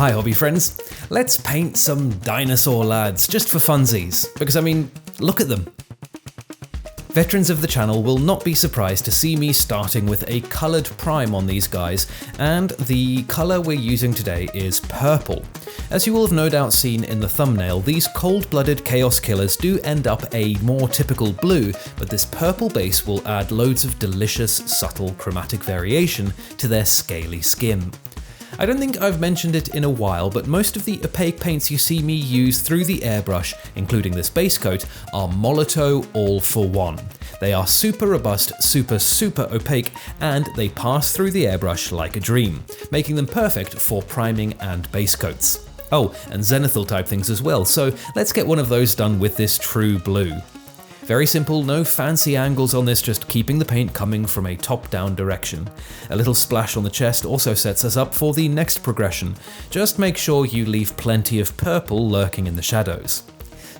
Hi hobby friends, let's paint some dinosaur lads just for funsies, because I mean, look at them. Veterans of the channel will not be surprised to see me starting with a coloured prime on these guys, and the colour we're using today is purple. As you will have no doubt seen in the thumbnail, these cold-blooded chaos killers do end up a more typical blue, but this purple base will add loads of delicious, subtle chromatic variation to their scaly skin. I don't think I've mentioned it in a while, but most of the opaque paints you see me use through the airbrush, including this base coat, are Molotow all for one. They are super robust, super opaque, and they pass through the airbrush like a dream, making them perfect for priming and base coats. Oh, and zenithal type things as well, so let's get one of those done with this true blue. Very simple, no fancy angles on this, just keeping the paint coming from a top-down direction. A little splash on the chest also sets us up for the next progression. Just make sure you leave plenty of purple lurking in the shadows.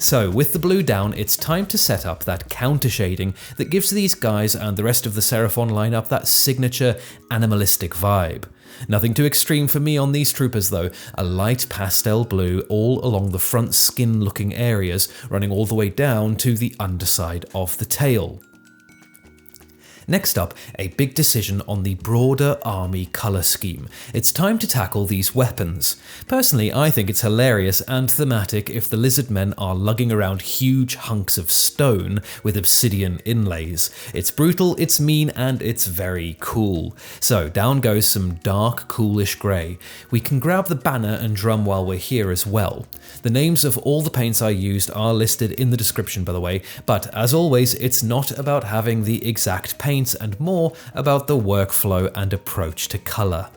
So, with the blue down, it's time to set up that counter shading that gives these guys and the rest of the Seraphon lineup that signature animalistic vibe. Nothing too extreme for me on these troopers though, a light pastel blue all along the front skin looking areas, running all the way down to the underside of the tail. Next up, a big decision on the broader army colour scheme. It's time to tackle these weapons. Personally, I think it's hilarious and thematic if the lizard men are lugging around huge hunks of stone with obsidian inlays. It's brutal, it's mean, and it's very cool. So down goes some dark, coolish grey. We can grab the banner and drum while we're here as well. The names of all the paints I used are listed in the description by the way, but as always, it's not about having the exact paint and more about the workflow and approach to colour.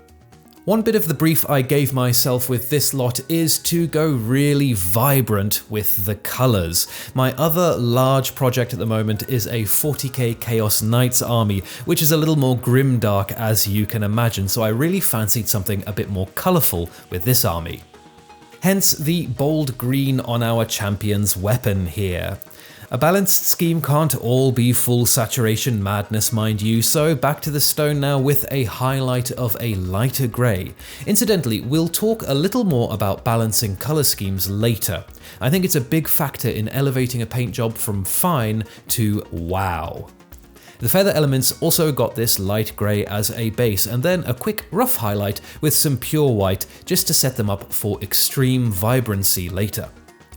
One bit of the brief I gave myself with this lot is to go really vibrant with the colours. My other large project at the moment is a 40k Chaos Knights army, which is a little more grimdark as you can imagine, so I really fancied something a bit more colourful with this army. Hence the bold green on our champion's weapon here. A balanced scheme can't all be full saturation madness, mind you, so back to the stone now with a highlight of a lighter grey. Incidentally, we'll talk a little more about balancing colour schemes later. I think it's a big factor in elevating a paint job from fine to wow. The feather elements also got this light grey as a base, and then a quick rough highlight with some pure white just to set them up for extreme vibrancy later.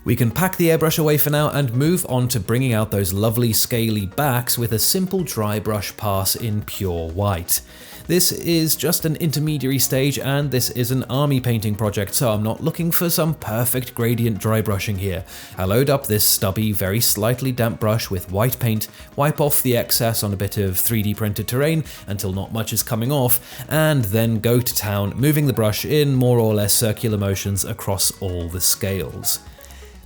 We can pack the airbrush away for now and move on to bringing out those lovely scaly backs with a simple dry brush pass in pure white. This is just an intermediary stage and this is an army painting project, so I'm not looking for some perfect gradient dry brushing here. I load up this stubby, very slightly damp brush with white paint, wipe off the excess on a bit of 3D printed terrain until not much is coming off, and then go to town, moving the brush in more or less circular motions across all the scales.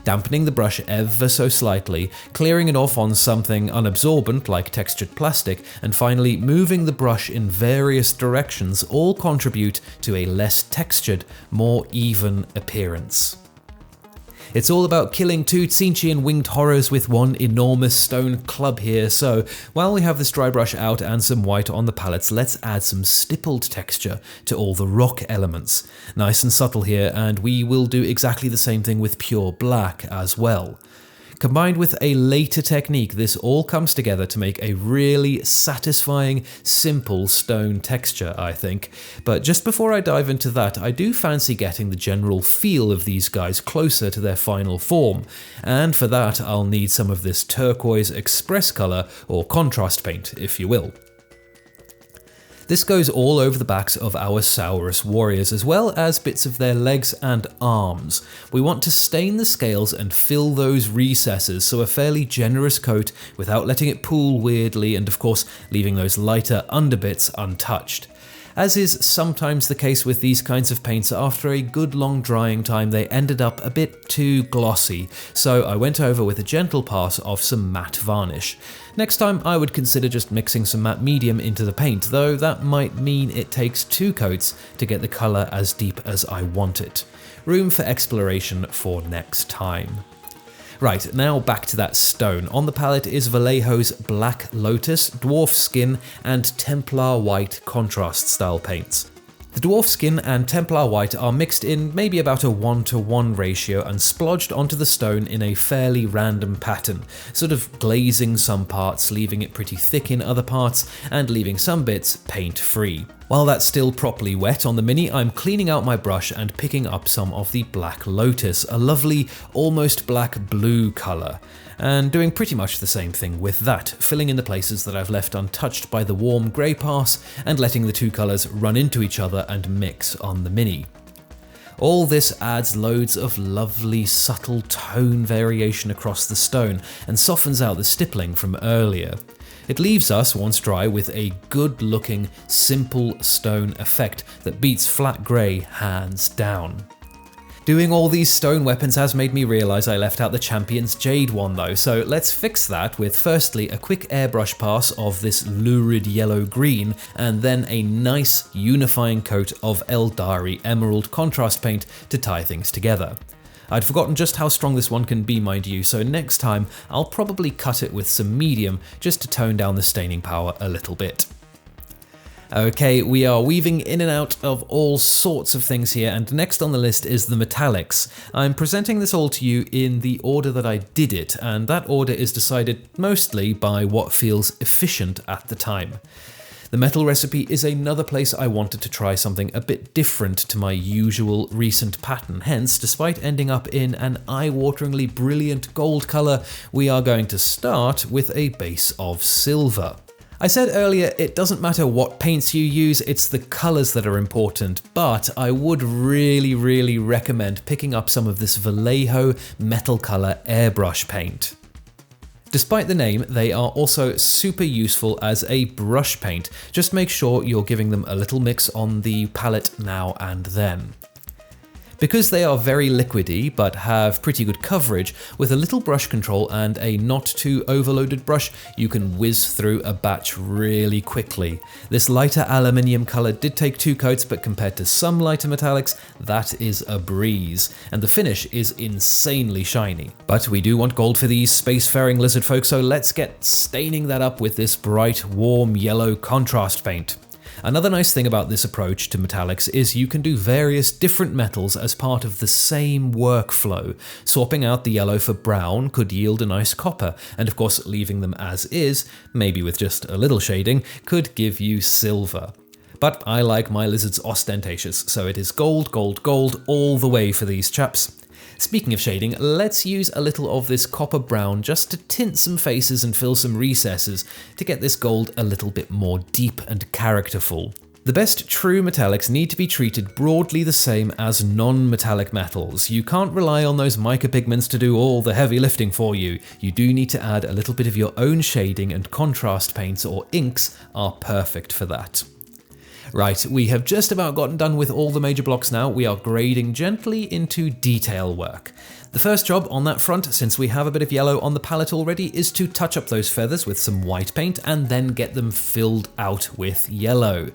Dampening the brush ever so slightly, clearing it off on something unabsorbent like textured plastic, and finally moving the brush in various directions all contribute to a less textured, more even appearance. It's all about killing two Tzeentchian winged horrors with one enormous stone club here, so while we have this dry brush out and some white on the palettes, let's add some stippled texture to all the rock elements. Nice and subtle here, and we will do exactly the same thing with pure black as well. Combined with a later technique, this all comes together to make a really satisfying, simple stone texture, I think. But just before I dive into that, I do fancy getting the general feel of these guys closer to their final form, and for that I'll need some of this turquoise express colour, or contrast paint, if you will. This goes all over the backs of our Saurus warriors, as well as bits of their legs and arms. We want to stain the scales and fill those recesses, so a fairly generous coat without letting it pool weirdly, and of course leaving those lighter underbits untouched. As is sometimes the case with these kinds of paints, after a good long drying time they ended up a bit too glossy, so I went over with a gentle pass of some matte varnish. Next time I would consider just mixing some matte medium into the paint, though that might mean it takes 2 coats to get the colour as deep as I want it. Room for exploration for next time. Right, now back to that stone. On the palette is Vallejo's Black Lotus, Dwarf Skin, and Templar White contrast style paints. The Dwarf skin and Templar white are mixed in maybe about a 1:1 ratio and splodged onto the stone in a fairly random pattern, sort of glazing some parts, leaving it pretty thick in other parts, and leaving some bits paint-free. While that's still properly wet on the Mini, I'm cleaning out my brush and picking up some of the black Lotus, a lovely, almost black-blue colour, and doing pretty much the same thing with that, filling in the places that I've left untouched by the warm grey pass and letting the two colours run into each other and mix on the Mini. All this adds loads of lovely subtle tone variation across the stone and softens out the stippling from earlier. It leaves us, once dry, with a good-looking, simple stone effect that beats flat grey hands down. Doing all these stone weapons has made me realise I left out the Champion's Jade one though, so let's fix that with firstly a quick airbrush pass of this lurid yellow-green, and then a nice unifying coat of Eldari Emerald contrast paint to tie things together. I'd forgotten just how strong this one can be, mind you, so next time I'll probably cut it with some medium just to tone down the staining power a little bit. Okay, we are weaving in and out of all sorts of things here, and next on the list is the metallics. I'm presenting this all to you in the order that I did it, and that order is decided mostly by what feels efficient at the time. The metal recipe is another place I wanted to try something a bit different to my usual recent pattern, hence, despite ending up in an eye-wateringly brilliant gold colour, we are going to start with a base of silver. I said earlier it doesn't matter what paints you use, it's the colours that are important, but I would really recommend picking up some of this Vallejo metal colour airbrush paint. Despite the name, they are also super useful as a brush paint. Just make sure you're giving them a little mix on the palette now and then. Because they are very liquidy but have pretty good coverage, with a little brush control and a not too overloaded brush, you can whiz through a batch really quickly. This lighter aluminium colour did take 2 coats, but compared to some lighter metallics, that is a breeze, and the finish is insanely shiny. But we do want gold for these spacefaring lizard folk, so let's get staining that up with this bright, warm yellow contrast paint. Another nice thing about this approach to metallics is you can do various different metals as part of the same workflow. Swapping out the yellow for brown could yield a nice copper, and of course leaving them as is, maybe with just a little shading, could give you silver. But I like my lizards ostentatious, so it is gold, gold, gold all the way for these chaps. Speaking of shading, let's use a little of this copper brown just to tint some faces and fill some recesses to get this gold a little bit more deep and characterful. The best true metallics need to be treated broadly the same as non-metallic metals. You can't rely on those mica pigments to do all the heavy lifting for you. You do need to add a little bit of your own shading, and contrast paints or inks are perfect for that. Right, we have just about gotten done with all the major blocks now. We are grading gently into detail work. The first job on that front, since we have a bit of yellow on the palette already, is to touch up those feathers with some white paint and then get them filled out with yellow.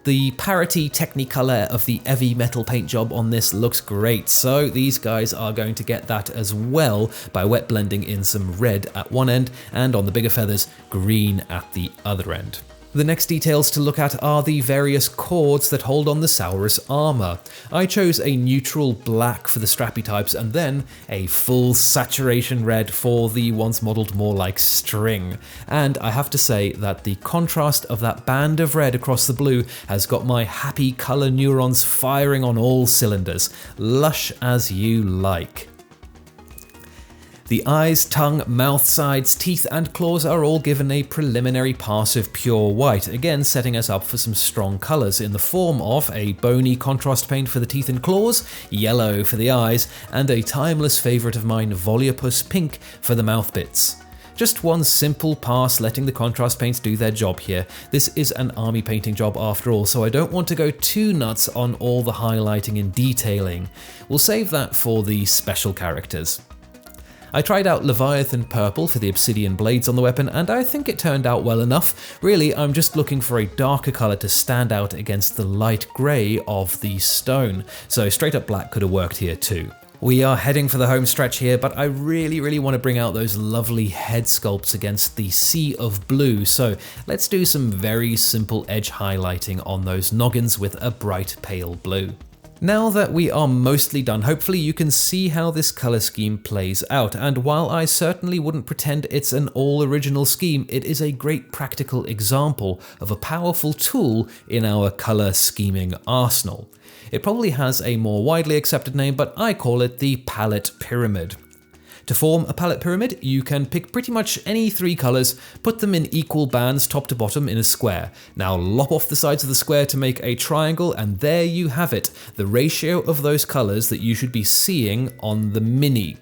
The parity Technicolor of the Evi metal paint job on this looks great, so these guys are going to get that as well by wet blending in some red at one end and on the bigger feathers, green at the other end. The next details to look at are the various cords that hold on the Saurus armor. I chose a neutral black for the strappy types and then a full saturation red for the ones modeled more like string. And I have to say that the contrast of that band of red across the blue has got my happy color neurons firing on all cylinders. Lush as you like. The eyes, tongue, mouth, sides, teeth and claws are all given a preliminary pass of pure white, again setting us up for some strong colours in the form of a bony contrast paint for the teeth and claws, yellow for the eyes, and a timeless favourite of mine, Volupus pink for the mouth bits. Just one simple pass letting the contrast paints do their job here. This is an army painting job after all, so I don't want to go too nuts on all the highlighting and detailing. We'll save that for the special characters. I tried out Leviathan Purple for the obsidian blades on the weapon, and I think it turned out well enough. Really, I'm just looking for a darker colour to stand out against the light grey of the stone, so straight up black could have worked here too. We are heading for the home stretch here, but I really want to bring out those lovely head sculpts against the sea of blue, so let's do some very simple edge highlighting on those noggins with a bright pale blue. Now that we are mostly done, hopefully you can see how this color scheme plays out, and while I certainly wouldn't pretend it's an all-original scheme, it is a great practical example of a powerful tool in our color scheming arsenal. It probably has a more widely accepted name, but I call it the palette pyramid. To form a palette pyramid, you can pick pretty much any 3 colors, put them in equal bands top to bottom in a square. Now lop off the sides of the square to make a triangle, and there you have it, the ratio of those colors that you should be seeing on the mini.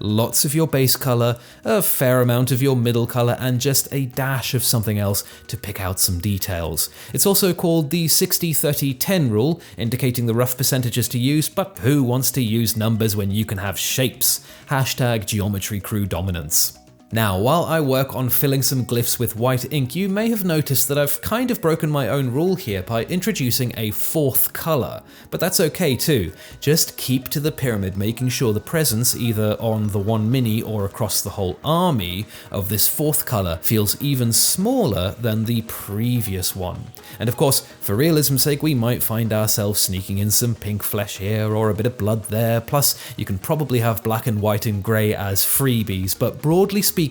Lots of your base color, a fair amount of your middle color, and just a dash of something else to pick out some details. It's also called the 60-30-10 rule, indicating the rough percentages to use, but who wants to use numbers when you can have shapes? Hashtag geometry crew dominance. Now, while I work on filling some glyphs with white ink, you may have noticed that I've kind of broken my own rule here by introducing a 4th color, but that's okay too. Just keep to the pyramid, making sure the presence, either on the one mini or across the whole army, of this 4th color feels even smaller than the previous one. And of course, for realism's sake, we might find ourselves sneaking in some pink flesh here or a bit of blood there, plus you can probably have black and white and grey as freebies, but broadly speaking,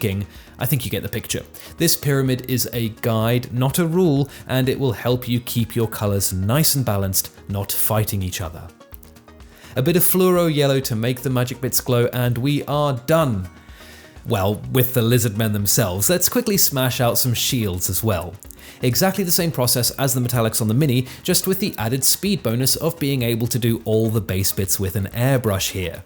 I think you get the picture. This pyramid is a guide, not a rule, and it will help you keep your colors nice and balanced, not fighting each other. A bit of fluoro yellow to make the magic bits glow, and we are done. Well, with the lizard men themselves, let's quickly smash out some shields as well. Exactly the same process as the metallics on the mini, just with the added speed bonus of being able to do all the base bits with an airbrush here.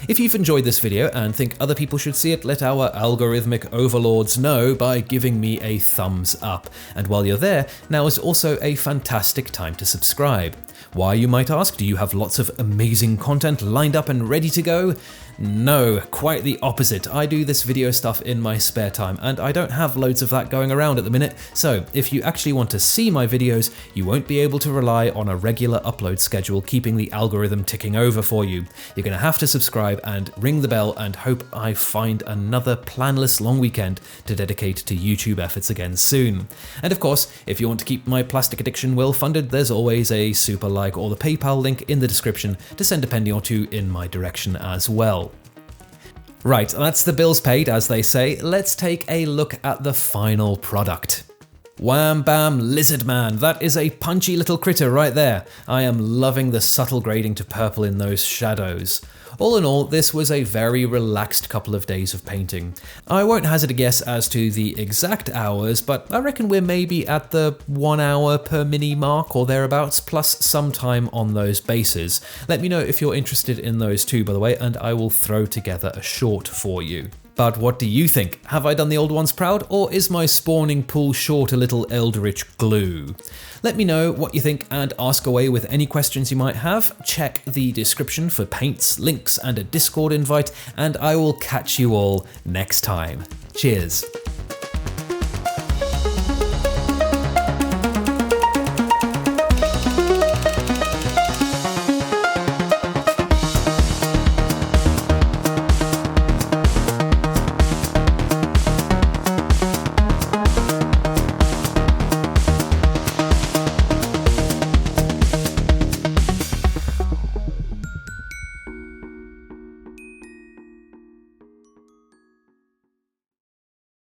If you've enjoyed this video and think other people should see it, let our algorithmic overlords know by giving me a thumbs up. And while you're there, now is also a fantastic time to subscribe. Why, you might ask? Do you have lots of amazing content lined up and ready to go? No, quite the opposite. I do this video stuff in my spare time, and I don't have loads of that going around at the minute, so if you actually want to see my videos, you won't be able to rely on a regular upload schedule keeping the algorithm ticking over for you. You're going to have to subscribe and ring the bell and hope I find another planless long weekend to dedicate to YouTube efforts again soon. And of course, if you want to keep my plastic addiction well funded, there's always a super like or the PayPal link in the description to send a penny or two in my direction as well. Right, that's the bills paid, as they say. Let's take a look at the final product. Wham bam lizard man, that is a punchy little critter right there. I am loving the subtle grading to purple in those shadows. All in all, this was a very relaxed couple of days of painting. I won't hazard a guess as to the exact hours, but I reckon we're maybe at the 1 hour per mini mark or thereabouts, plus some time on those bases. Let me know if you're interested in those too, by the way, and I will throw together a short for you. But what do you think? Have I done the old ones proud, or is my spawning pool short a little eldritch glue? Let me know what you think and ask away with any questions you might have. Check the description for paints, links, and a Discord invite, and I will catch you all next time. Cheers.